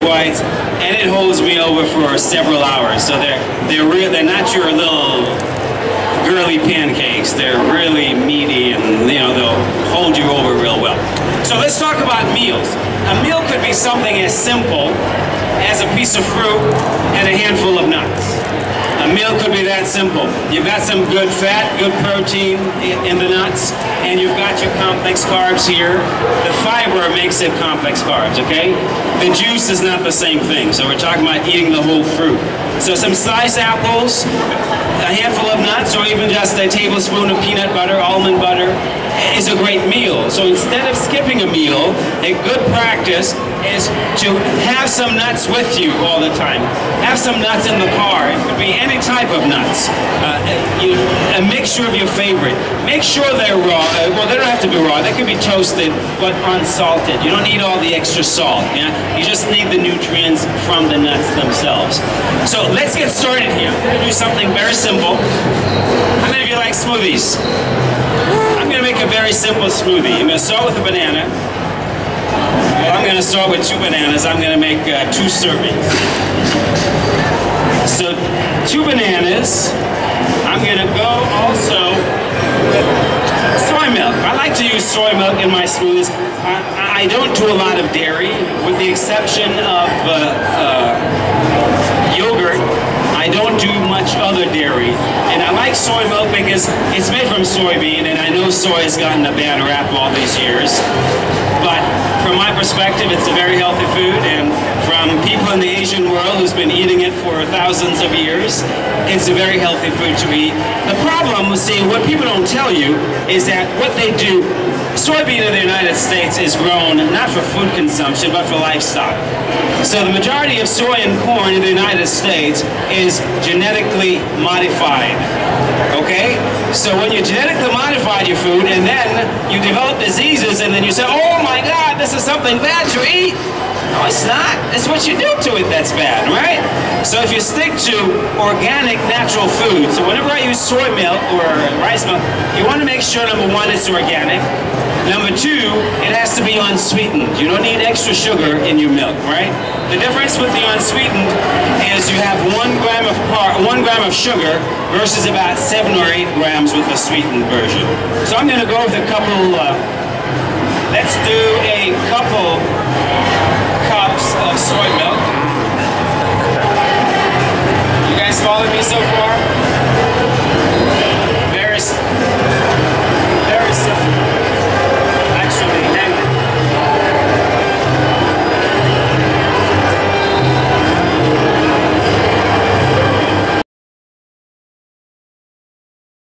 whites, and it holds me over for several hours. So they're not your little girly pancakes. They're really meaty, and they'll hold you over real well. So let's talk about meals. A meal could be something as simple as a piece of fruit and a handful of nuts. A meal could be that simple. You've got some good fat, good protein in the nuts, and you've got your complex carbs here. The fiber makes it complex carbs, okay? The juice is not the same thing, so we're talking about eating the whole fruit. So some sliced apples, a handful of nuts, or even just a tablespoon of peanut butter, almond butter, is a great meal. So instead of skipping a meal, a good practice is to have some nuts with you all the time. Have some nuts in the car. It could be any type of nuts. A mixture of your favorite. Make sure they're raw. Well, they don't have to be raw. They could be toasted, but unsalted. You don't need all the extra salt. Yeah? You just need the nutrients from the nuts themselves. So let's get started here. I'm going to do something very simple. How many of you like smoothies? I'm going to make a very simple smoothie. I'm going to start with a banana. Well, I'm going to start with 2 bananas. I'm going to make 2 servings. So 2 bananas. I'm going to go also with soy milk. I like to use soy milk in my smoothies. I don't do a lot of dairy, with the exception of yogurt. I don't do much other dairy, and I like soy milk because it's made from soybean, and I know soy has gotten a bad rap all these years, but from my perspective, it's a very healthy food, and from people in the Asian world who's been eating it for thousands of years, it's a very healthy food to eat. The problem, see, what people don't tell you is that what they do, soybean in the United States is grown not for food consumption, but for livestock. So the majority of soy and corn in the United States is genetically modified, okay? So when you genetically modify your food and then you develop diseases and then you say, oh my God, this is something bad to eat. No, it's not. It's what you do to it that's bad, right? So if you stick to organic, natural food, so whenever I use soy milk or rice milk, you want to make sure, number 1, it's organic. Number 2, it has to be unsweetened. You don't need extra sugar in your milk, right? The difference with the unsweetened is you have 1 gram of sugar versus about 7 or 8 grams with the sweetened version. So I'm going to go with a couple, let's do a couple cups of soy milk.